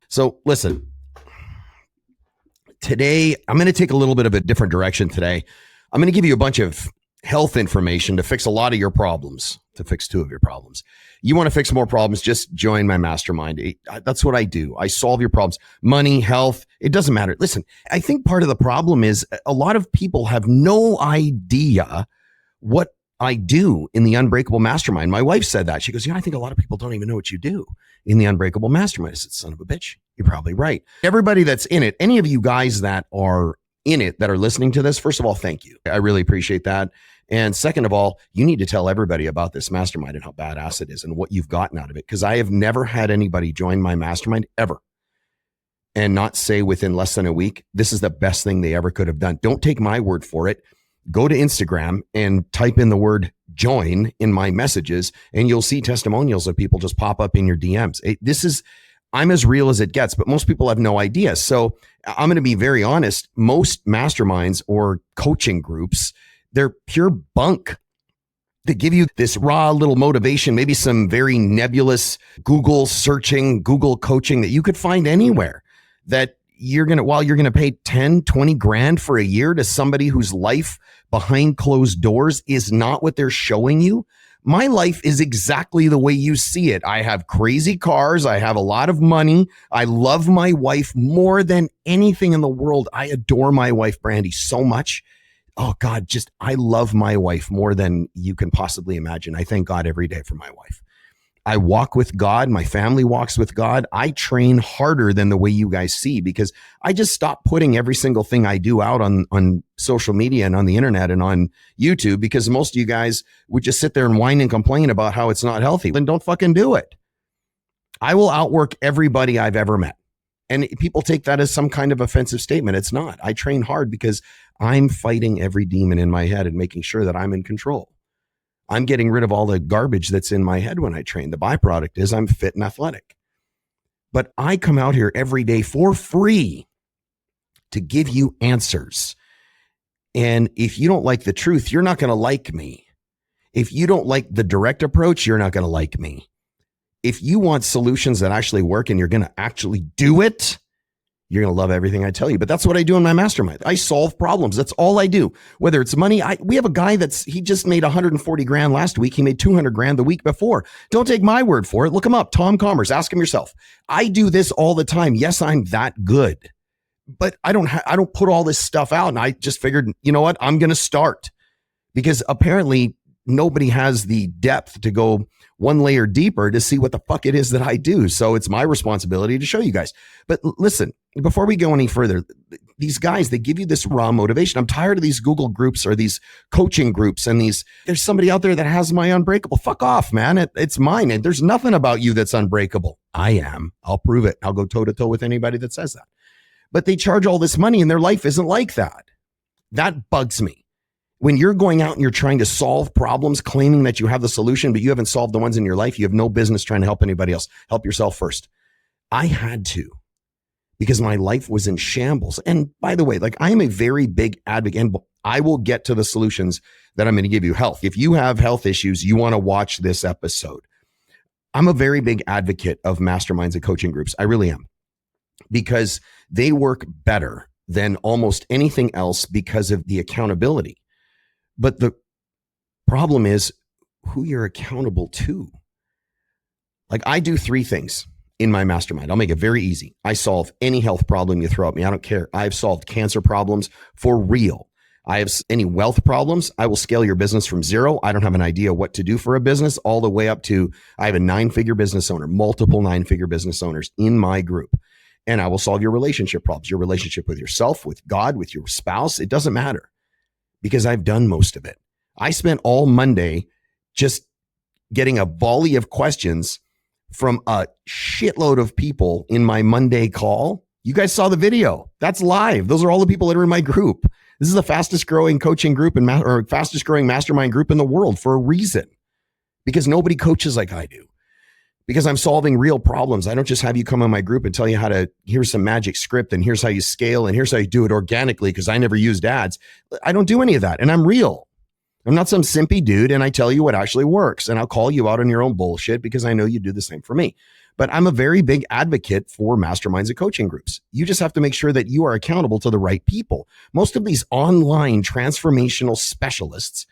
So listen, today I'm going to take a little bit of a different direction today. I'm going to give you a bunch of health information to fix a lot of your problems, to fix 2 of your problems. You want to fix more problems, just join my mastermind. That's what I do. I solve your problems. Money, health, it doesn't matter. Listen, I think part of the problem is a lot of people have no idea what I do in the Unbreakable Mastermind. My wife said that. She goes, I think a lot of people don't even know what you do in the Unbreakable Mastermind. I said, son of a bitch, you're probably right. Everybody that's in it, any of you guys that are in it, that are listening to this, first of all, thank you. I really appreciate that. And second of all, you need to tell everybody about this mastermind and how badass it is and what you've gotten out of it. Because I have never had anybody join my mastermind ever and not say within less than a week, this is the best thing they ever could have done. Don't take my word for it. Go to Instagram and type in the word join in my messages, and you'll see testimonials of people just pop up in your DMs. I'm as real as it gets, but most people have no idea. So I'm going to be very honest. Most masterminds or coaching groups, they're pure bunk. They give you this raw little motivation, maybe some very nebulous Google searching, Google coaching that you could find anywhere, that you're going to pay 10, 20 grand for a year to somebody whose life behind closed doors is not what they're showing you. My life is exactly the way you see it. I have crazy cars. I have a lot of money. I love my wife more than anything in the world. I adore my wife, Brandy, so much. Oh God, I love my wife more than you can possibly imagine. I thank God every day for my wife. I walk with God. My family walks with God. I train harder than the way you guys see, because I just stopped putting every single thing I do out on social media and on the internet and on YouTube, because most of you guys would just sit there and whine and complain about how it's not healthy. Then don't fucking do it. I will outwork everybody I've ever met. And people take that as some kind of offensive statement. It's not. I train hard because I'm fighting every demon in my head and making sure that I'm in control. I'm getting rid of all the garbage that's in my head when I train. The byproduct is I'm fit and athletic. But I come out here every day for free to give you answers. And if you don't like the truth, you're not going to like me. If you don't like the direct approach, you're not going to like me. If you want solutions that actually work and you're going to actually do it, you're going to love everything I tell you. But that's what I do in my mastermind. I solve problems. That's all I do. Whether it's money, we have a guy he just made 140 grand last week. He made 200 grand the week before. Don't take my word for it. Look him up. Tom Commerce. Ask him yourself. I do this all the time. Yes, I'm that good, but I don't put all this stuff out. And I just figured, you know what? I'm going to start, because apparently nobody has the depth to go one layer deeper to see what the fuck it is that I do. So it's my responsibility to show you guys. But listen, before we go any further, these guys, they give you this raw motivation. I'm tired of these Google groups or these coaching groups and there's somebody out there that has my Unbreakable. Fuck off, man. It's mine. And there's nothing about you that's unbreakable. I am. I'll prove it. I'll go toe to toe with anybody that says that. But they charge all this money and their life isn't like that. That bugs me. When you're going out and you're trying to solve problems, claiming that you have the solution, but you haven't solved the ones in your life, you have no business trying to help anybody else. Help yourself first. I had to, because my life was in shambles. And by the way, I am a very big advocate, and I will get to the solutions that I'm going to give you. Health. If you have health issues, you want to watch this episode. I'm a very big advocate of masterminds and coaching groups. I really am, because they work better than almost anything else because of the accountability. But the problem is who you're accountable to. I do 3 things in my mastermind. I'll make it very easy. I solve any health problem you throw at me. I don't care. I've solved cancer problems for real. I have any wealth problems. I will scale your business from 0. I don't have an idea what to do for a business, all the way up to I have a 9-figure business owner, multiple 9-figure business owners in my group. And I will solve your relationship problems, your relationship with yourself, with God, with your spouse. It doesn't matter, because I've done most of it. I spent all Monday just getting a volley of questions from a shitload of people in my Monday call. You guys saw the video. That's live. Those are all the people that are in my group. This is the fastest growing coaching group or fastest growing mastermind group in the world for a reason, because nobody coaches like I do. Because I'm solving real problems. I don't just have you come on my group and tell you here's some magic script and here's how you scale and here's how you do it organically, because I never used ads. I don't do any of that. And I'm real. I'm not some simpy dude, and I tell you what actually works. And I'll call you out on your own bullshit because I know you do the same for me. But I'm a very big advocate for masterminds and coaching groups. You just have to make sure that you are accountable to the right people. Most of these online transformational specialists,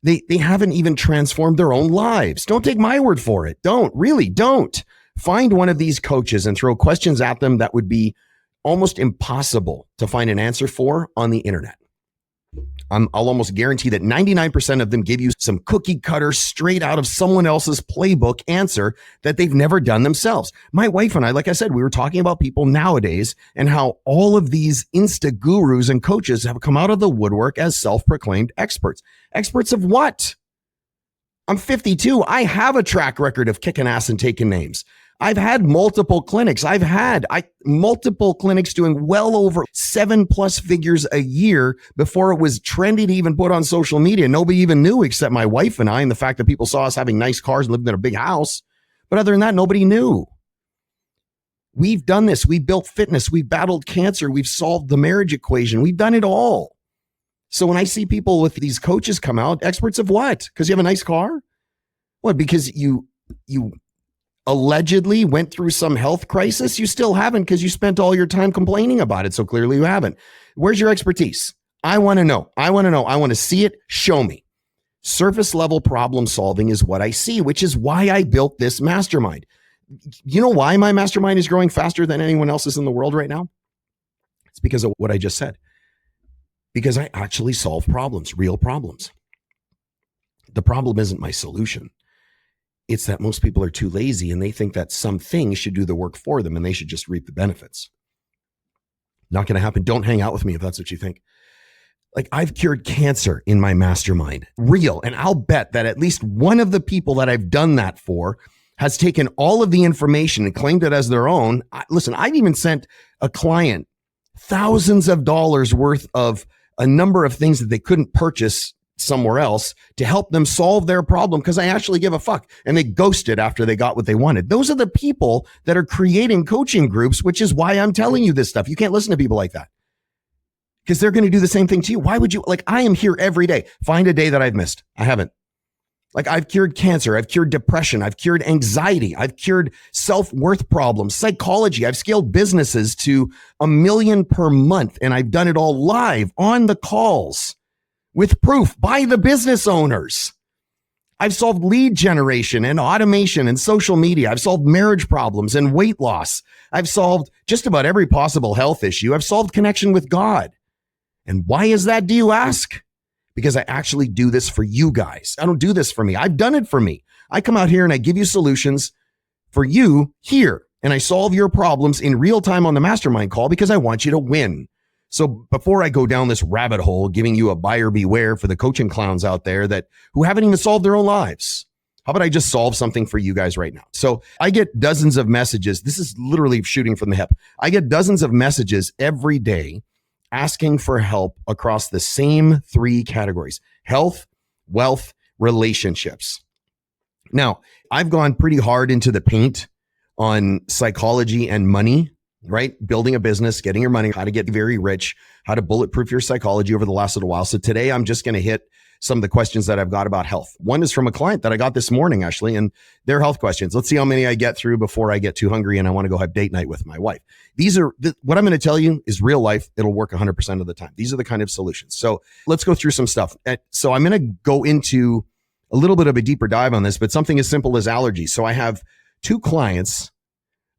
they haven't even transformed their own lives. Don't take my word for it. Don't. Find one of these coaches and throw questions at them that would be almost impossible to find an answer for on the internet. I'll almost guarantee that 99% of them give you some cookie cutter, straight out of someone else's playbook answer that they've never done themselves. My wife and I, like I said, we were talking about people nowadays and how all of these Insta gurus and coaches have come out of the woodwork as self-proclaimed experts. Experts of what? I'm 52. I have a track record of kicking ass and taking names. I've had multiple clinics. I've had multiple clinics doing well over 7+ figures a year before it was trendy to even put on social media. Nobody even knew except my wife and I, and the fact that people saw us having nice cars and living in a big house. But other than that, nobody knew. We've done this. We built fitness. We've battled cancer. We've solved the marriage equation. We've done it all. So when I see people with these coaches come out, experts of what? Because you have a nice car? What? Because you allegedly went through some health crisis? You still haven't, because you spent all your time complaining about it. So clearly you haven't. Where's your expertise? I want to know. I want to see it. Show me. Surface level problem solving is what I see, which is why I built this mastermind. You know why my mastermind is growing faster than anyone else's in the world right now? It's because of what I just said. Because I actually solve problems, real problems. The problem isn't my solution. It's that most people are too lazy and they think that something should do the work for them and they should just reap the benefits. Not going to happen. Don't hang out with me if that's what you think. Like, I've cured cancer in my mastermind, real. And I'll bet that at least one of the people that I've done that for has taken all of the information and claimed it as their own. Listen, I've even sent a client thousands of dollars worth of a number of things that they couldn't purchase somewhere else to help them solve their problem because I actually give a fuck, and they ghosted after they got what they wanted. Those are the people that are creating coaching groups, which is why I'm telling you this stuff. You can't listen to people like that because they're going to do the same thing to you. Why would you? Like, I am here every day. Find a day that I've missed. I haven't. Like, I've cured cancer. I've cured depression. I've cured anxiety. I've cured self-worth problems, psychology. I've scaled businesses to $1 million per month, and I've done it all live on the calls with proof by the business owners. I've solved lead generation and automation and social media. I've solved marriage problems and weight loss. I've solved just about every possible health issue. I've solved connection with God. And why is that, do you ask? Because I actually do this for you guys. I don't do this for me. I've done it for me. I come out here and I give you solutions for you here. And I solve your problems in real time on the mastermind call because I want you to win. So before I go down this rabbit hole, giving you a buyer beware for the coaching clowns out there who haven't even solved their own lives, how about I just solve something for you guys right now? So I get dozens of messages. This is literally shooting from the hip. I get dozens of messages every day asking for help across the same 3 categories: health, wealth, relationships. Now, I've gone pretty hard into the paint on psychology and money, right? Building a business, getting your money, how to get very rich, how to bulletproof your psychology over the last little while. So today I'm just going to hit some of the questions that I've got about health. One is from a client that I got this morning, actually, and their health questions. Let's see how many I get through before I get too hungry and I want to go have date night with my wife. These are what I'm going to tell you is real life. It'll work 100% of the time. These are the kind of solutions. So let's go through some stuff. So I'm going to go into a little bit of a deeper dive on this, but something as simple as allergies. So I have 2 clients.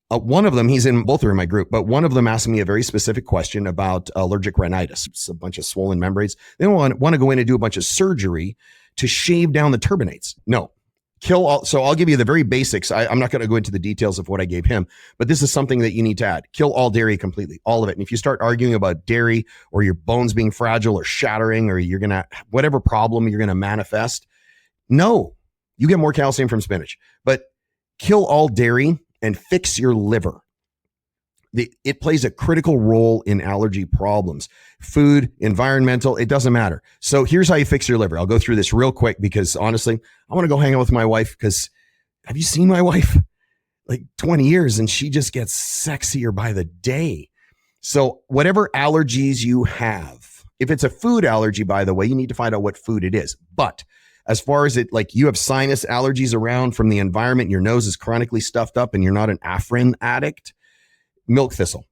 One of them, he's in, both are in my group, but one of them asked me a very specific question about allergic rhinitis. It's a bunch of swollen membranes. They want to go in and do a bunch of surgery to shave down the turbinates. No, kill all. So I'll give you the very basics. I'm not going to go into the details of what I gave him, but this is something that you need to add. Kill all dairy completely, all of it. And if you start arguing about dairy or your bones being fragile or shattering, or you're going to, whatever problem you're going to manifest, no, you get more calcium from spinach, but kill all dairy and fix your liver. It plays a critical role in allergy problems. Food, environmental, it doesn't matter. So here's how you fix your liver. I'll go through this real quick because honestly, I want to go hang out with my wife because have you seen my wife? Like 20 years and she just gets sexier by the day. So whatever allergies you have, if it's a food allergy, by the way, you need to find out what food it is. But As far as it, like you have sinus allergies around from the environment, your nose is chronically stuffed up and you're not an Afrin addict, milk thistle.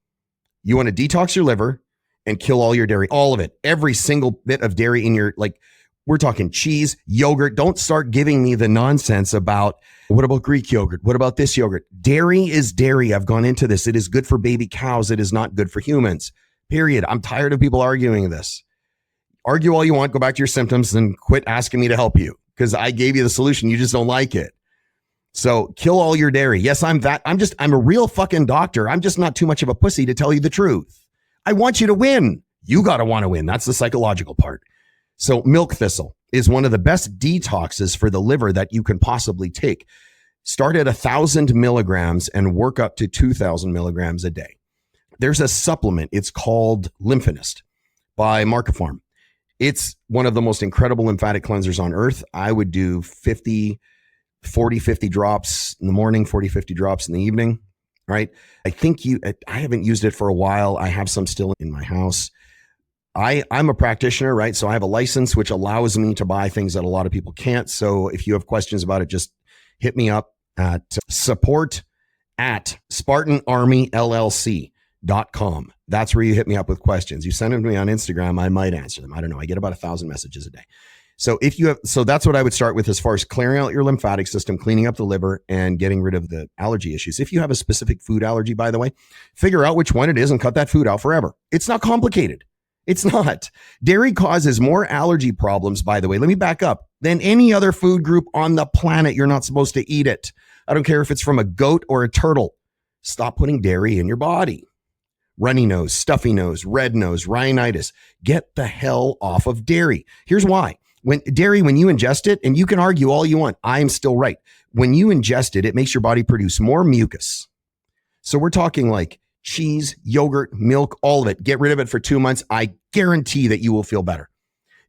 You want to detox your liver and kill all your dairy, all of it, every single bit of dairy in your, like, we're talking cheese, yogurt. Don't start giving me the nonsense about what about Greek yogurt? What about this yogurt? Dairy is dairy. I've gone into this. It is good for baby cows. It is not good for humans, period. I'm tired of people arguing this. Argue all you want. Go back to your symptoms and quit asking me to help you because I gave you the solution. You just don't like it. So kill all your dairy. Yes, I'm a real fucking doctor. I'm just not too much of a pussy to tell you the truth. I want you to win. You got to want to win. That's the psychological part. So milk thistle is one of the best detoxes for the liver that you can possibly take. Start at 1,000 milligrams and work up to 2,000 milligrams a day. There's a supplement. It's called Lymphinist by Markapharm. It's one of the most incredible lymphatic cleansers on earth. I would do 50 drops in the morning, 40, 50 drops in the evening, right? I haven't used it for a while. I have some still in my house. I'm a practitioner, right? So I have a license, which allows me to buy things that a lot of people can't. So if you have questions about it, just hit me up at support@SpartanArmyLLC.com. That's where you hit me up with questions. You send them to me on Instagram. I might answer them. I don't know. I get about 1,000 messages a day. So that's what I would start with as far as clearing out your lymphatic system, cleaning up the liver, and getting rid of the allergy issues. If you have a specific food allergy, by the way, figure out which one it is and cut that food out forever. It's not complicated. It's not. Dairy causes more allergy problems, by the way, let me back up, than any other food group on the planet. You're not supposed to eat it. I don't care if it's from a goat or a turtle. Stop putting dairy in your body. Runny nose, stuffy nose, red nose, rhinitis. Get the hell off of dairy. Here's why. When you ingest it, and you can argue all you want, I'm still right. When you ingest it, it makes your body produce more mucus. So we're talking like cheese, yogurt, milk, all of it. Get rid of it for 2 months. I guarantee that you will feel better.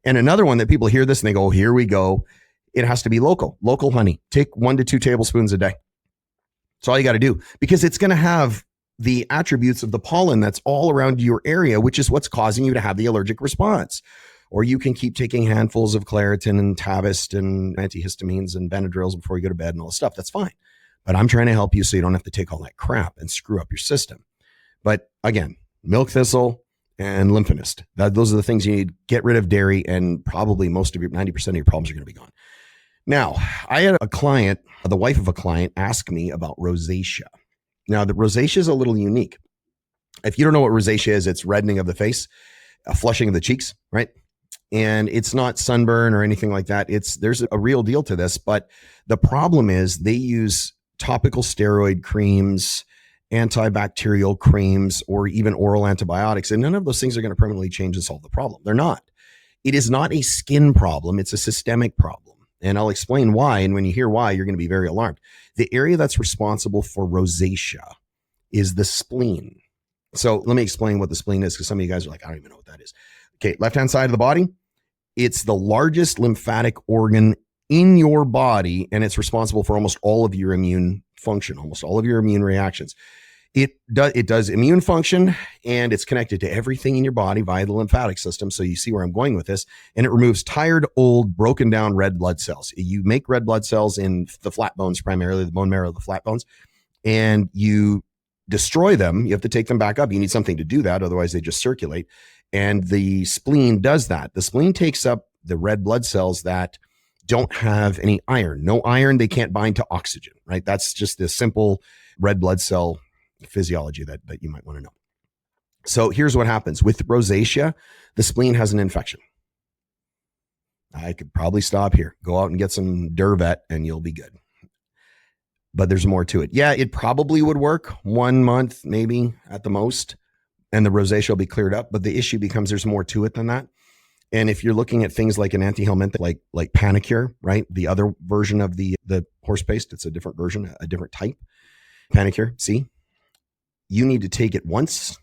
And another one that people hear this and they go, here we go. It has to be local honey. Take 1 to 2 tablespoons a day. That's all you got to do, because it's going to have the attributes of the pollen that's all around your area, which is what's causing you to have the allergic response. Or you can keep taking handfuls of Claritin and Tavist and antihistamines and Benadryls before you go to bed and all this stuff. That's fine. But I'm trying to help you so you don't have to take all that crap and screw up your system. But again, milk thistle and Lymphinist. Those are the things you need. Get rid of dairy, and probably 90% of your problems are going to be gone. Now, I had a client, the wife of a client, ask me about rosacea. Now, the rosacea is a little unique. If you don't know what rosacea is, it's reddening of the face, a flushing of the cheeks, right? And it's not sunburn or anything like that. There's a real deal to this, but the problem is they use topical steroid creams, antibacterial creams, or even oral antibiotics. And none of those things are going to permanently change and solve the problem. They're not. It is not a skin problem. It's a systemic problem. And I'll explain why. And when you hear why, you're going to be very alarmed. The area that's responsible for rosacea is the spleen. So let me explain what the spleen is, because some of you guys are like, I don't even know what that is. Okay, left-hand side of the body. It's the largest lymphatic organ in your body, and it's responsible for almost all of your immune function, almost all of your immune reactions. It does immune function, and it's connected to everything in your body via the lymphatic system. So you see where I'm going with this. And it removes tired, old, broken down red blood cells. You make red blood cells in the flat bones, primarily the bone marrow of the flat bones, and you destroy them. You have to take them back up. You need something to do that. Otherwise, they just circulate. And the spleen does that. The spleen takes up the red blood cells that don't have any iron. No iron, they can't bind to oxygen, right? That's just the simple red blood cell physiology that you might want to know. So here's what happens. With rosacea, the spleen has an infection. I could probably stop here. Go out and get some Dervet and you'll be good. But there's more to it. Yeah, it probably would work 1 month, maybe at the most, and the rosacea will be cleared up. But the issue becomes there's more to it than that. And if you're looking at things like an antihelmintic, like Panicure, right? The other version of the horse paste, it's a different version, a different type. Panicure, see? You need to take it once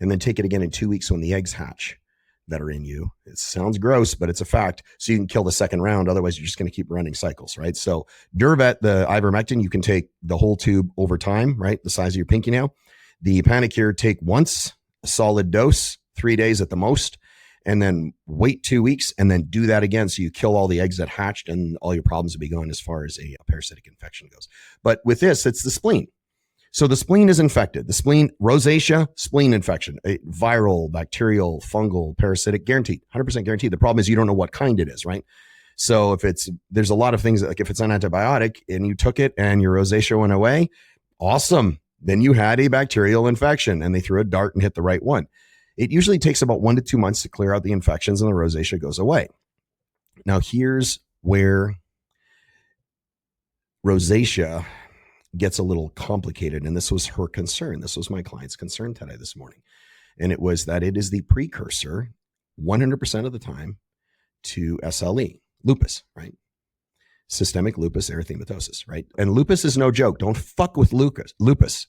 and then take it again in 2 weeks when the eggs hatch that are in you. It sounds gross, but it's a fact. So you can kill the second round. Otherwise, you're just going to keep running cycles, right? So Dervet, the ivermectin, you can take the whole tube over time, right? The size of your pinky nail. The Panicure, take once, a solid dose, 3 days at the most. and then wait 2 weeks and then do that again. So you kill all the eggs that hatched and all your problems will be gone as far as a parasitic infection goes. But with this, it's the spleen. So the spleen is infected. The spleen, rosacea, spleen infection, viral, bacterial, fungal, parasitic, guaranteed, 100% guaranteed. The problem is you don't know what kind it is, right? So there's a lot of things, like if it's an antibiotic and you took it and your rosacea went away, awesome. Then you had a bacterial infection and they threw a dart and hit the right one. It usually takes about 1 to 2 months to clear out the infections and the rosacea goes away. Now here's where rosacea gets a little complicated. And this was her concern. This was my client's concern today, this morning. And it was that it is the precursor 100% of the time to SLE, lupus, right? Systemic lupus erythematosus, right? And lupus is no joke. Don't fuck with lupus.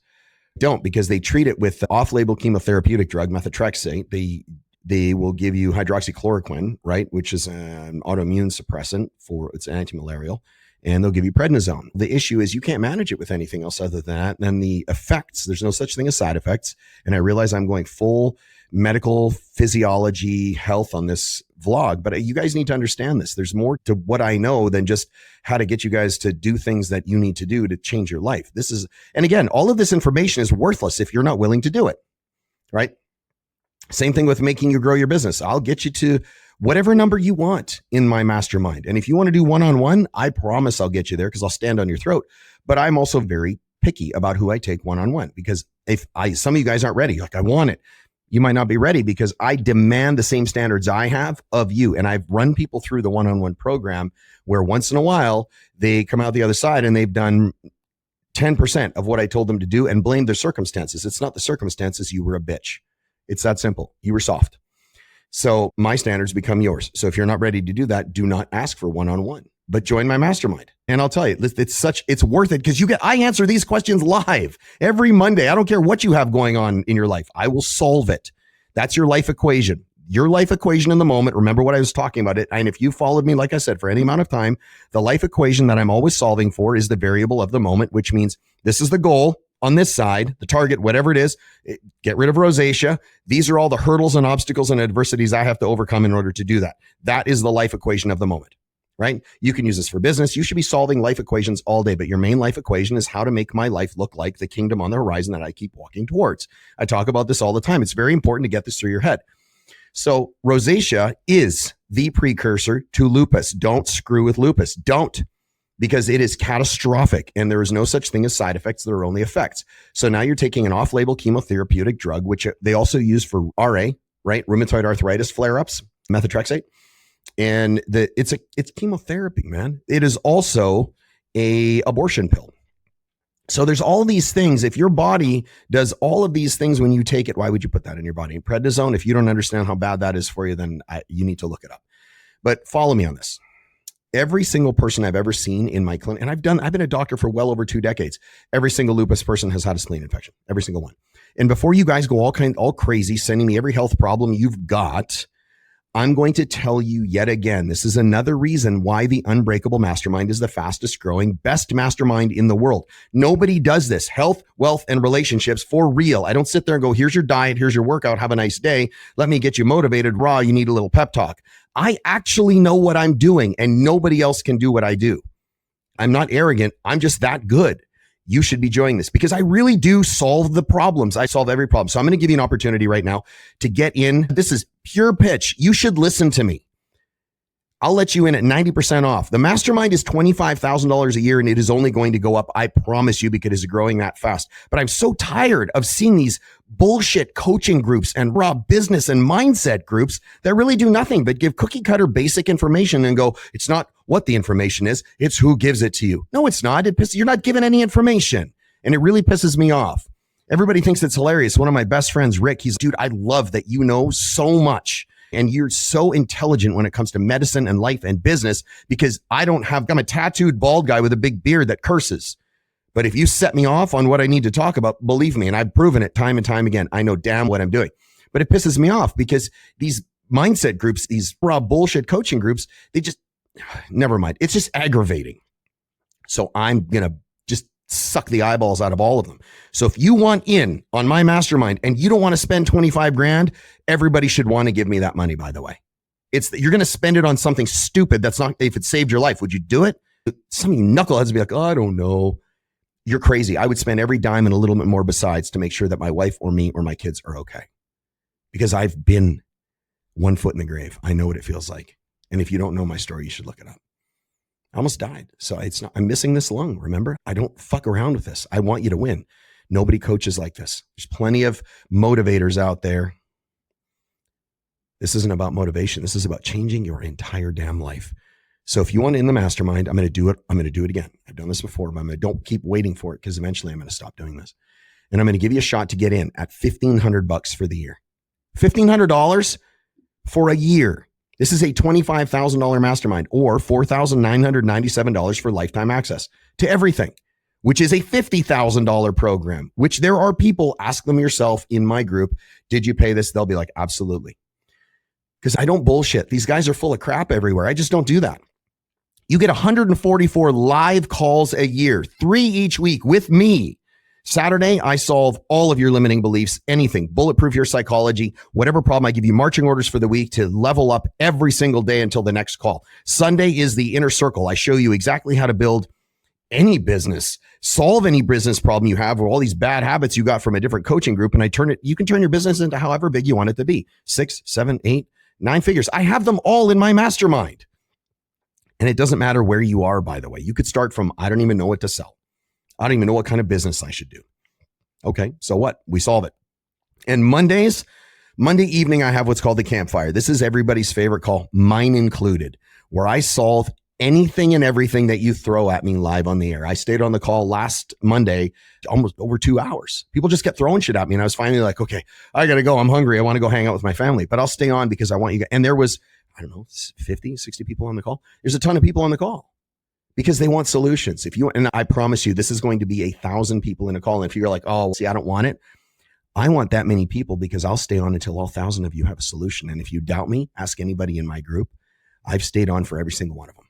Don't, because they treat it with off-label chemotherapeutic drug, methotrexate. They will give you hydroxychloroquine, right? Which is an autoimmune suppressant it's anti-malarial. And they'll give you prednisone. The issue is you can't manage it with anything else other than that. And the effects, there's no such thing as side effects. And I realize I'm going full medical physiology health on this vlog, but you guys need to understand this. There's more to what I know than just how to get you guys to do things that you need to do to change your life. And again, all of this information is worthless if you're not willing to do it, right? Same thing with making you grow your business. I'll get you to whatever number you want in my mastermind. And if you want to do one-on-one, I promise I'll get you there because I'll stand on your throat. But I'm also very picky about who I take one-on-one, because some of you guys aren't ready, like I want it. You might not be ready because I demand the same standards I have of you. And I've run people through the one-on-one program where once in a while they come out the other side and they've done 10% of what I told them to do and blame their circumstances. It's not the circumstances. You were a bitch. It's that simple. You were soft. So my standards become yours. So if you're not ready to do that, do not ask for one-on-one, but join my mastermind. And I'll tell you, it's worth it because I answer these questions live every Monday. I don't care what you have going on in your life. I will solve it. That's your life equation. Your life equation in the moment. Remember what I was talking about it. And if you followed me, like I said, for any amount of time, the life equation that I'm always solving for is the variable of the moment, which means this is the goal. On this side, the target, whatever it is, get rid of rosacea. These are all the hurdles and obstacles and adversities I have to overcome in order to do that. That is the life equation of the moment, right? You can use this for business. You should be solving life equations all day, but your main life equation is how to make my life look like the kingdom on the horizon that I keep walking towards. I talk about this all the time. It's very important to get this through your head. So rosacea is the precursor to lupus. Don't screw with lupus. Don't. Because it is catastrophic and there is no such thing as side effects. There are only effects. So now you're taking an off-label chemotherapeutic drug, which they also use for RA, right? Rheumatoid arthritis flare-ups, methotrexate. And it's chemotherapy, man. It is also a abortion pill. So there's all these things. If your body does all of these things when you take it, why would you put that in your body? Prednisone, if you don't understand how bad that is for you, then you need to look it up. But follow me on this. Every single person I've ever seen in my clinic, and I've been a doctor for well over 2 decades. Every single lupus person has had a spleen infection, every single one. And before you guys go all crazy, sending me every health problem you've got, I'm going to tell you yet again, this is another reason why the Unbreakable Mastermind is the fastest growing, best mastermind in the world. Nobody does this. Health, wealth, and relationships for real. I don't sit there and go, here's your diet, here's your workout, have a nice day. Let me get you motivated. Raw, you need a little pep talk. I actually know what I'm doing and nobody else can do what I do. I'm not arrogant. I'm just that good. You should be joining this because I really do solve the problems. I solve every problem. So I'm going to give you an opportunity right now to get in. This is pure pitch. You should listen to me. I'll let you in at 90% off. The mastermind is $25,000 a year and it is only going to go up. I promise you, because it's growing that fast. But I'm so tired of seeing these bullshit coaching groups and raw business and mindset groups that really do nothing but give cookie cutter basic information and go, it's not what the information is. It's who gives it to you. No, it's not. You're not given any information. And it really pisses me off. Everybody thinks it's hilarious. One of my best friends, Rick, dude, I love that you know so much. And you're so intelligent when it comes to medicine and life and business, because I'm a tattooed bald guy with a big beard that curses. But if you set me off on what I need to talk about, believe me, and I've proven it time and time again, I know damn what I'm doing. But it pisses me off because these mindset groups, these raw bullshit coaching groups, they just, never mind. It's just aggravating. So I'm going to just suck the eyeballs out of all of them. So if you want in on my mastermind and you don't want to spend 25 grand, everybody should want to give me that money, by the way. You're going to spend it on something stupid that's not, if it saved your life, would you do it? Some of you knuckleheads would be like, oh, I don't know. You're crazy. I would spend every dime and a little bit more besides to make sure that my wife or me or my kids are okay. Because I've been one foot in the grave. I know what it feels like. And if you don't know my story, you should look it up. I almost died. So I'm missing this lung. Remember, I don't fuck around with this. I want you to win. Nobody coaches like this. There's plenty of motivators out there. This isn't about motivation. This is about changing your entire damn life. So if you want in the mastermind, I'm going to do it. I'm going to do it again. I've done this before, but don't keep waiting for it because eventually I'm going to stop doing this. And I'm going to give you a shot to get in at $1,500 for the year. $1,500 for a year. This is a $25,000 mastermind or $4,997 for lifetime access to everything, which is a $50,000 program, which there are people, ask them yourself in my group, did you pay this? They'll be like, absolutely. Because I don't bullshit. These guys are full of crap everywhere. I just don't do that. You get 144 live calls a year, 3 each week with me. Saturday, I solve all of your limiting beliefs, anything, bulletproof your psychology, whatever problem. I give you marching orders for the week to level up every single day until the next call. Sunday is the inner circle. I show you exactly how to build any business, solve any business problem you have or all these bad habits you got from a different coaching group. And you can turn your business into however big you want it to be. 6, 7, 8, 9 figures. I have them all in my mastermind. And it doesn't matter where you are, by the way. You could start from, I don't even know what to sell. I don't even know what kind of business I should do. Okay, so what? We solve it. And Monday evening, I have what's called the campfire. This is everybody's favorite call, mine included, where I solve anything and everything that you throw at me live on the air. I stayed on the call last Monday, almost over 2 hours. People just kept throwing shit at me. And I was finally like, okay, I got to go. I'm hungry. I want to go hang out with my family, but I'll stay on because I want you guys. And there was, I don't know, 50, 60 people on the call. There's a ton of people on the call because they want solutions. And I promise you, this is going to be 1,000 people in a call. And if you're like, oh, see, I don't want it. I want that many people because I'll stay on until all 1,000 of you have a solution. And if you doubt me, ask anybody in my group. I've stayed on for every single one of them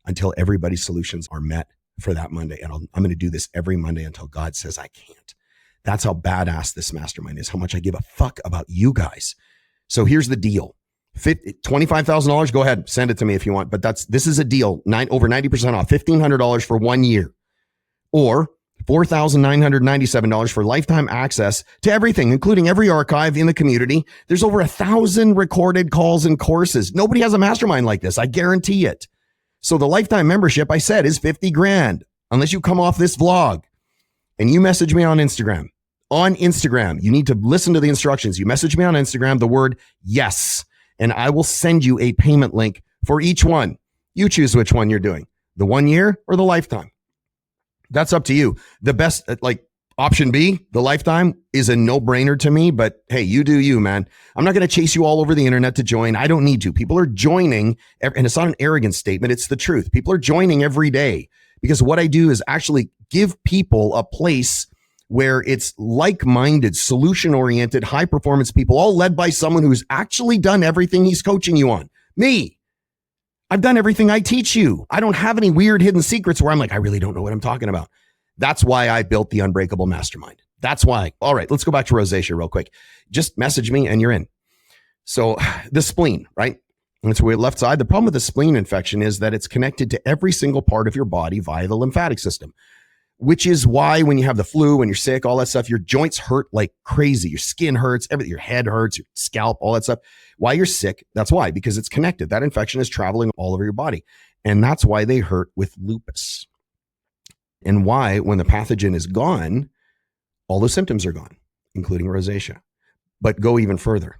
until everybody's solutions are met for that Monday. And I'm going to do this every Monday until God says I can't. That's how badass this mastermind is, how much I give a fuck about you guys. So here's the deal. $25,000, go ahead, send it to me if you want. But this is a deal, over 90% off, $1,500 for 1 year, or $4,997 for lifetime access to everything, including every archive in the community. There's over 1,000 recorded calls and courses. Nobody has a mastermind like this. I guarantee it. So the lifetime membership, I said, is 50 grand, unless you come off this vlog and you message me on Instagram. On Instagram, you need to listen to the instructions. You message me on Instagram, the word yes, and I will send you a payment link for each one. You choose which one you're doing, the 1 year or the lifetime. That's up to you. The best, like option B, the lifetime, is a no-brainer to me, but hey, you do you, man. I'm not going to chase you all over the internet to join. I don't need to. People are joining, and it's not an arrogant statement. It's the truth. People are joining every day because what I do is actually give people a place where it's like-minded, solution-oriented, high-performance people, all led by someone who's actually done everything he's coaching you on. Me. I've done everything I teach you. I don't have any weird hidden secrets where I'm like, I really don't know what I'm talking about. That's why I built the Unbreakable Mastermind. That's why. All right, let's go back to rosacea real quick. Just message me and you're in. So the spleen, right? That's the left side. The problem with the spleen infection is that it's connected to every single part of your body via the lymphatic system, which is why when you have the flu, when you're sick, all that stuff, your joints hurt like crazy. Your skin hurts, everything, your head hurts, your scalp, all that stuff. Why you're sick, that's why, because it's connected. That infection is traveling all over your body. And that's why they hurt with lupus. And why, when the pathogen is gone, all the symptoms are gone, including rosacea. But go even further.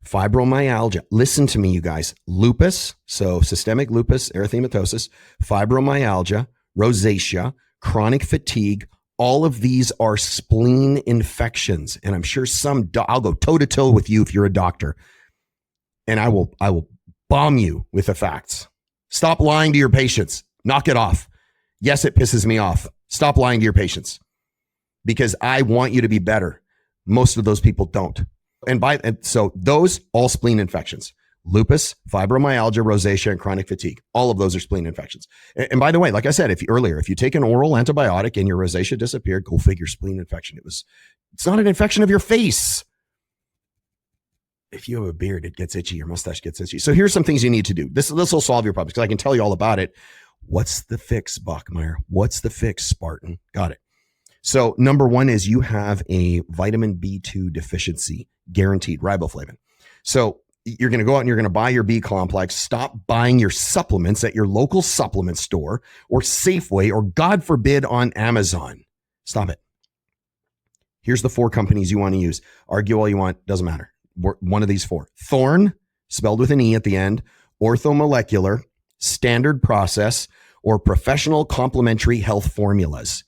Fibromyalgia. Listen to me, you guys. Lupus, so systemic lupus erythematosus, fibromyalgia, rosacea, chronic fatigue, all of these are spleen infections. And I'm sure I'll go toe to toe with you if you're a doctor. And I will bomb you with the facts. Stop lying to your patients. Knock it off. Yes, it pisses me off. Stop lying to your patients because I want you to be better. Most of those people don't. And so those all spleen infections, lupus, fibromyalgia, rosacea, and chronic fatigue. All of those are spleen infections. And by the way, like I said, if you take an oral antibiotic and your rosacea disappeared, go figure, spleen infection. It's not an infection of your face. If you have a beard, it gets itchy. Your mustache gets itchy. So here's some things you need to do. This will solve your problems because I can tell you all about it. What's the fix, Bachmeyer? What's the fix, Spartan? Got it. So number one is you have a vitamin B2 deficiency, guaranteed, riboflavin. So you're going to go out and you're going to buy your B complex. Stop buying your supplements at your local supplement store or Safeway or, God forbid, on Amazon. Stop it. Here's the 4 companies you want to use. Argue all you want. Doesn't matter. One of these 4. Thorne, spelled with an E at the end, Orthomolecular, Standard Process, or Professional Complementary Health Formulas.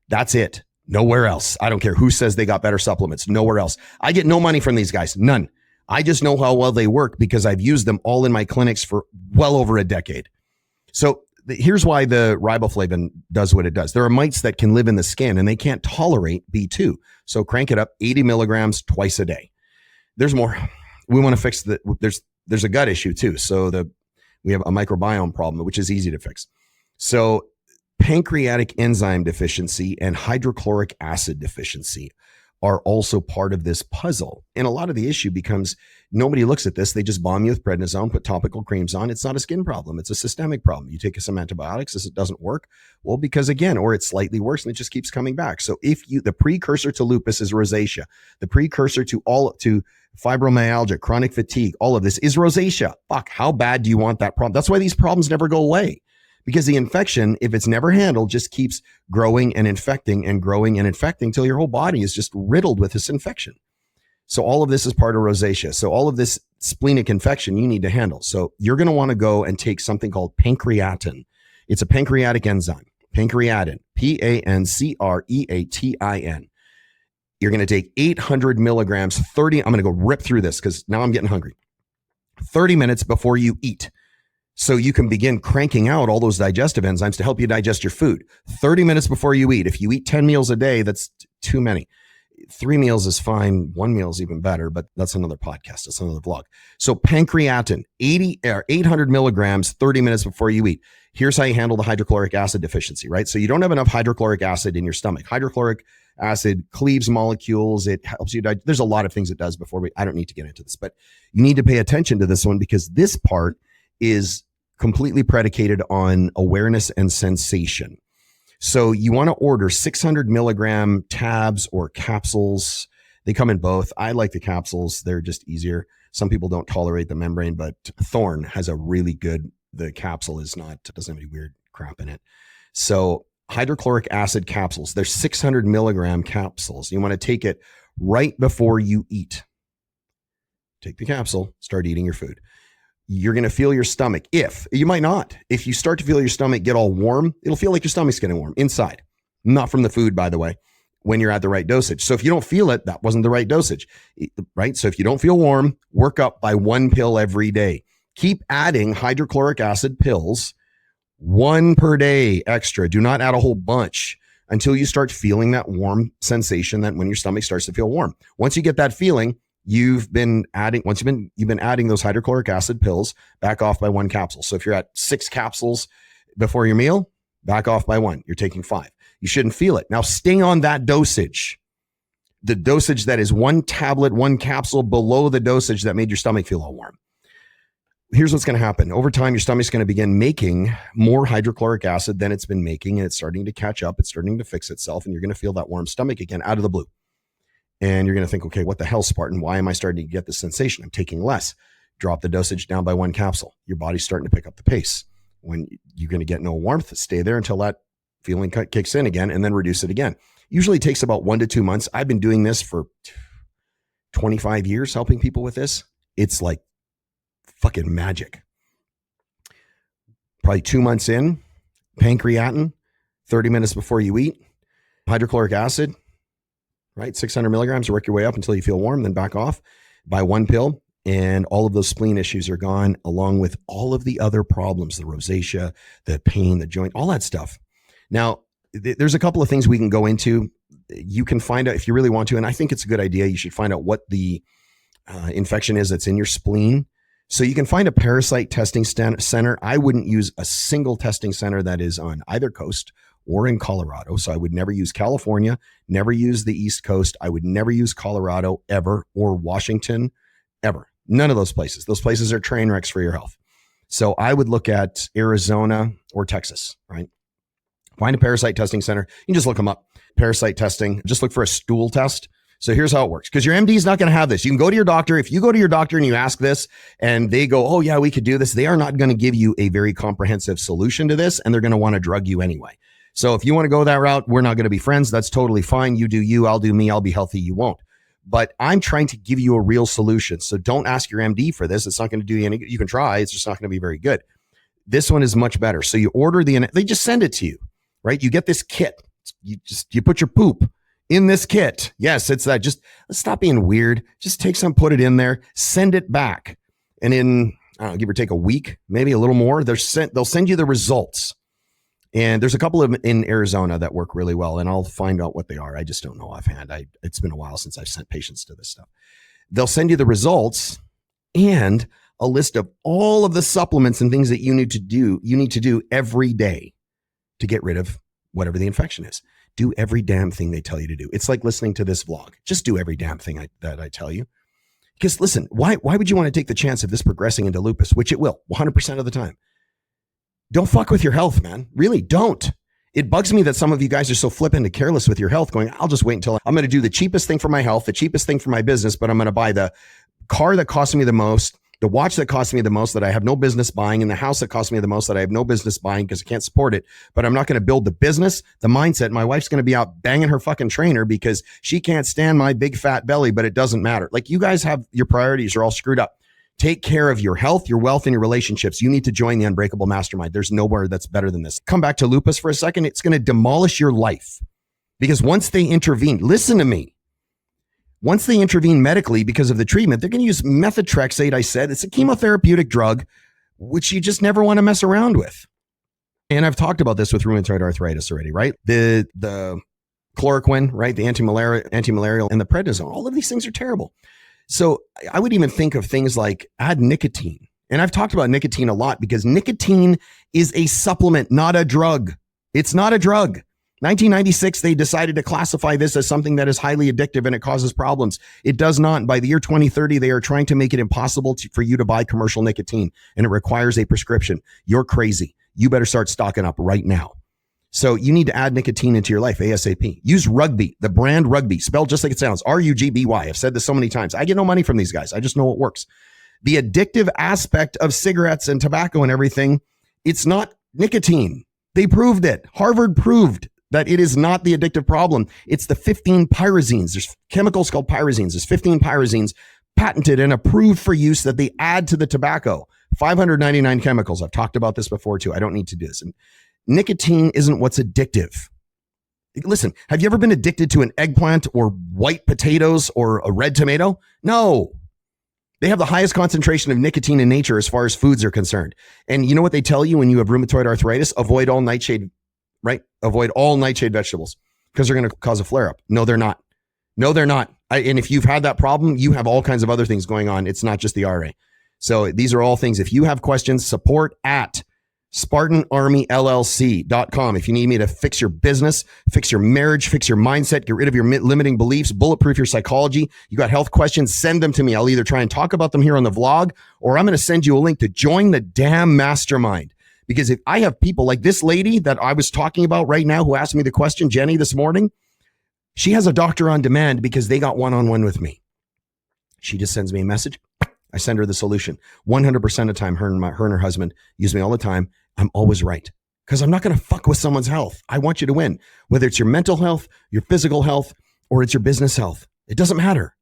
That's it. Nowhere else. I don't care who says they got better supplements. Nowhere else. I get no money from these guys. None. I just know how well they work because I've used them all in my clinics for well over a decade. So here's why the riboflavin does what it does. There are mites that can live in the skin and they can't tolerate B2. So crank it up 80 milligrams twice a day. There's more. We want to fix there's a gut issue too. So we have a microbiome problem, which is easy to fix. So pancreatic enzyme deficiency and hydrochloric acid deficiency are also part of this puzzle. And a lot of the issue becomes nobody looks at this. They just bomb you with prednisone, put topical creams on. It's not a skin problem. It's a systemic problem. You take some antibiotics, it doesn't work. Well, because again, or it's slightly worse and it just keeps coming back. So the precursor to lupus is rosacea. The precursor to fibromyalgia, chronic fatigue, all of this is rosacea. Fuck, how bad do you want that problem? That's why these problems never go away. Because the infection, if it's never handled, just keeps growing and infecting and growing and infecting till your whole body is just riddled with this infection. So all of this is part of rosacea. So all of this splenic infection you need to handle. So you're going to want to go and take something called pancreatin. It's a pancreatic enzyme. Pancreatin, Pancreatin. You're going to take 800 milligrams, I'm going to go rip through this because now I'm getting hungry. 30 minutes before you eat. So you can begin cranking out all those digestive enzymes to help you digest your food. 30 minutes before you eat. If you eat 10 meals a day, that's too many. 3 meals is fine. 1 meal is even better, but that's another podcast. That's another vlog. So pancreatin, 800 milligrams, 30 minutes before you eat. Here's how you handle the hydrochloric acid deficiency, right? So you don't have enough hydrochloric acid in your stomach. Hydrochloric acid cleaves molecules. It helps you digest. There's a lot of things it does I don't need to get into this, but you need to pay attention to this one because this part is completely predicated on awareness and sensation. So you want to order 600 milligram tabs or capsules. They come in both. I like the capsules. They're just easier. Some people don't tolerate the membrane, but Thorne has a really good, the capsule doesn't have any weird crap in it. So hydrochloric acid capsules, they're 600 milligram capsules. You want to take it right before you eat. Take the capsule, start eating your food. You're going to feel your stomach. You might not. If you start to feel your stomach get all warm, it'll feel like your stomach's getting warm inside. Not from the food, by the way, when you're at the right dosage. So if you don't feel it, that wasn't the right dosage, right? So if you don't feel warm, work up by 1 pill every day. Keep adding hydrochloric acid pills, 1 per day extra. Do not add a whole bunch until you start feeling that warm sensation that when your stomach starts to feel warm. Once you get that feeling, you've been adding those hydrochloric acid pills, back off by 1 capsule. So if you're at 6 capsules before your meal, back off by 1. You're taking 5. You shouldn't feel it. Now stay on that dosage. The dosage that is 1 tablet, 1 capsule below the dosage that made your stomach feel all warm. Here's what's going to happen. Over time, your stomach's going to begin making more hydrochloric acid than it's been making, and it's starting to catch up. It's starting to fix itself, and you're going to feel that warm stomach again out of the blue. And you're going to think, okay, what the hell, Spartan? Why am I starting to get this sensation? I'm taking less. Drop the dosage down by 1 capsule. Your body's starting to pick up the pace. When you're going to get no warmth, stay there until that feeling kicks in again, and then reduce it again. Usually takes about 1 to 2 months. I've been doing this for 25 years, helping people with this. It's like fucking magic. Probably 2 months in, pancreatin, 30 minutes before you eat, hydrochloric acid, right? 600 milligrams, work your way up until you feel warm, then back off by 1 pill. And all of those spleen issues are gone, along with all of the other problems, the rosacea, the pain, the joint, all that stuff. Now, there's a couple of things we can go into. You can find out if you really want to, and I think it's a good idea. You should find out what the infection is that's in your spleen. So you can find a Parasite testing center. I wouldn't use a single testing center that is on either coast or in Colorado. So I would never use California, never use the East Coast. I would never use Colorado ever, or Washington ever. None of those places. Those places are train wrecks for your health. So I would look at Arizona or Texas, right? Find a Parasite testing center. You can just look them up. Parasite testing. Just look for a stool test. So here's how it works, because your MD is not going to have this. You can go to your doctor. If you go to your doctor and you ask this and they go, oh yeah, we could do this, they are not going to give you a very comprehensive solution to this, and they're going to want to drug you anyway. So if you want to go that route, we're not going to be friends. That's totally fine. You do you, I'll do me. I'll be healthy. You won't. But I'm trying to give you a real solution. So don't ask your MD for this. It's not going to do you any good. You can try. It's just not going to be very good. This one is much better. So you order they just send it to you, right? You get this kit. You put your poop in this kit. Yes, it's that. Just let's stop being weird. Just take some, put it in there, send it back. And in, I don't know, give or take a week, maybe a little more, they'll send you the results. And there's a couple of them in Arizona that work really well, and I'll find out what they are. I just don't know offhand. It's been a while since I've sent patients to this stuff. They'll send you the results and a list of all of the supplements and things that you need to do every day to get rid of whatever the infection is. Do every damn thing they tell you to do. It's like listening to this vlog. Just do every damn thing that I tell you. Because listen, why would you want to take the chance of this progressing into lupus, which it will 100% of the time? Don't fuck with your health, man. Really don't. It bugs me that some of you guys are so flippant and careless with your health, going, I'll just wait until I'm going to do the cheapest thing for my health, the cheapest thing for my business, but I'm going to buy the car that costs me the most, the watch that costs me the most that I have no business buying, and the house that costs me the most that I have no business buying because I can't support it. But I'm not going to build the business, the mindset. My wife's going to be out banging her fucking trainer because she can't stand my big fat belly, but it doesn't matter. Like, you guys have your priorities are all screwed up. Take care of your health, your wealth, and your relationships. You need to join the Unbreakable Mastermind. There's nowhere that's better than this. Come back to lupus for a second. It's going to demolish your life, because once they intervene, listen to me. Once they intervene medically because of the treatment, they're going to use methotrexate. I said it's a chemotherapeutic drug, which you just never want to mess around with. And I've talked about this with rheumatoid arthritis already, right? The chloroquine, right? The anti-malarial, and the prednisone. All of these things are terrible. So I would even think of things like add nicotine. And I've talked about nicotine a lot because nicotine is a supplement, not a drug. It's not a drug. 1996, they decided to classify this as something that is highly addictive and it causes problems. It does not. And by the year 2030, they are trying to make it impossible for you to buy commercial nicotine, and it requires a prescription. You're crazy. You better start stocking up right now. So you need to add nicotine into your life ASAP. Use Rugby, the brand Rugby, spelled just like it sounds, RUGBY. I've said this so many times. I get no money from these guys. I just know it works. The addictive aspect of cigarettes and tobacco and everything, it's not nicotine. They proved it. Harvard proved that it is not the addictive problem. It's the 15 pyrazines. There's chemicals called pyrazines. There's 15 pyrazines patented and approved for use that they add to the tobacco. 599 chemicals. I've talked about this before too. I don't need to do this. And nicotine isn't what's addictive. Listen, have you ever been addicted to an eggplant or white potatoes or a red tomato? No. They have the highest concentration of nicotine in nature as far as foods are concerned. And you know what they tell you when you have rheumatoid arthritis? Avoid all nightshade, right? Avoid all nightshade vegetables because they're going to cause a flare-up. No, they're not. No, they're not. And if you've had that problem, you have all kinds of other things going on. It's not just the RA. So these are all things. If you have questions, support at SpartanArmyLLC.com. If you need me to fix your business, fix your marriage, fix your mindset, get rid of your limiting beliefs, bulletproof your psychology, you got health questions, send them to me. I'll either try and talk about them here on the vlog, or I'm going to send you a link to join the damn mastermind. Because if I have people like this lady that I was talking about right now who asked me the question, Jenny, this morning, she has a doctor on demand because they got one-on-one with me. She just sends me a message. I send her the solution. 100% of the time, her and her husband use me all the time. I'm always right because I'm not going to fuck with someone's health. I want you to win, whether it's your mental health, your physical health, or it's your business health. It doesn't matter.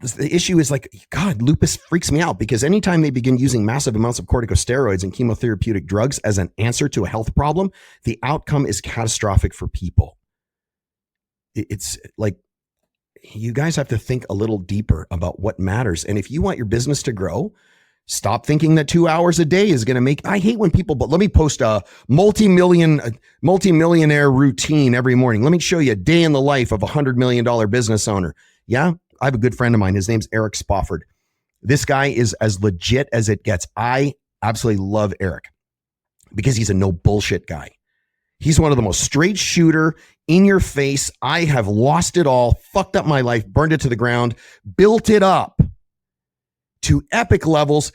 The issue is like, God, lupus freaks me out because anytime they begin using massive amounts of corticosteroids and chemotherapeutic drugs as an answer to a health problem, the outcome is catastrophic for people. It's like, you guys have to think a little deeper about what matters. And if you want your business to grow, stop thinking that 2 hours a day is going to make, I hate when people, but let me post a multi-millionaire routine every morning. Let me show you a day in the life of $100 million business owner. Yeah. I have a good friend of mine. His name's Eric Spofford. This guy is as legit as it gets. I absolutely love Eric because he's a no bullshit guy. He's one of the most straight shooter, in your face. I have lost it all, fucked up my life, burned it to the ground, built it up to epic levels,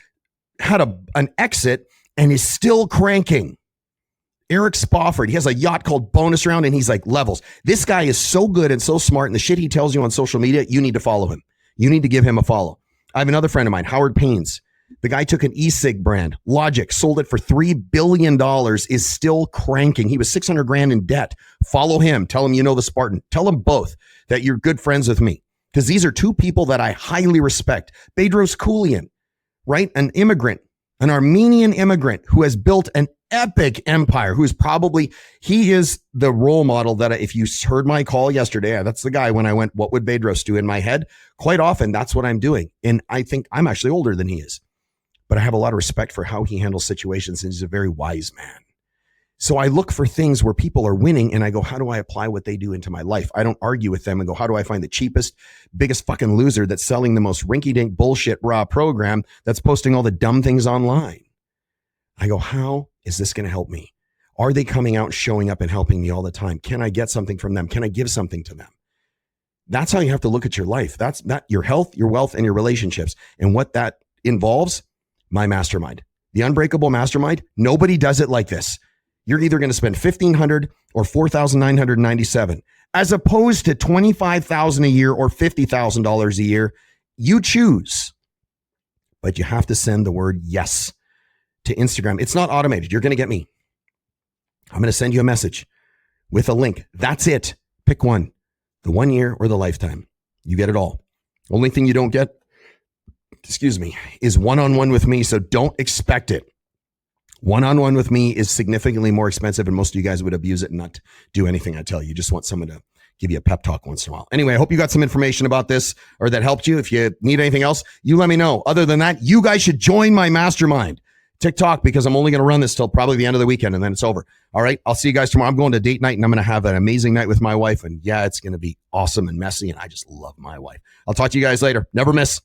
had an exit, and is still cranking. Eric Spofford, he has a yacht called Bonus Round, and he's like levels. This guy is so good and so smart, and the shit he tells you on social media, you need to follow him. You need to give him a follow. I have another friend of mine, Howard Paynes. The guy took an e-cig brand, Logic, sold it for $3 billion, is still cranking. He was 600 grand in debt. Follow him. Tell him you know the Spartan. Tell them both that you're good friends with me, because these are two people that I highly respect. Bedros Keuilian, right? An immigrant, an Armenian immigrant who has built an epic empire, he is the role model that if you heard my call yesterday, that's the guy when I went, what would Bedros do in my head? Quite often, that's what I'm doing. And I think I'm actually older than he is, but I have a lot of respect for how he handles situations, and he's a very wise man. So I look for things where people are winning, and I go, how do I apply what they do into my life? I don't argue with them and go, how do I find the cheapest, biggest fucking loser that's selling the most rinky-dink bullshit raw program that's posting all the dumb things online? I go, how is this going to help me? Are they coming out, showing up and helping me all the time? Can I get something from them? Can I give something to them? That's how you have to look at your life. That's not your health, your wealth, and your relationships. And what that involves, my mastermind, the Unbreakable Mastermind. Nobody does it like this. You're either going to spend $1,500 or $4,997, as opposed to $25,000 a year or $50,000 a year. You choose, but you have to send the word yes to Instagram. It's not automated. You're going to get me. I'm going to send you a message with a link. That's it. Pick one, the 1 year or the lifetime. You get it all. Only thing you don't get, is one-on-one with me. So don't expect it. One-on-one with me is significantly more expensive, and most of you guys would abuse it and not do anything I tell you. You just want someone to give you a pep talk once in a while. Anyway, I hope you got some information about this or that helped you. If you need anything else, you let me know. Other than that, you guys should join my mastermind TikTok, because I'm only going to run this till probably the end of the weekend, and then it's over. All right. I'll see you guys tomorrow. I'm going to date night, and I'm going to have an amazing night with my wife. And yeah, it's going to be awesome and messy. And I just love my wife. I'll talk to you guys later. Never miss.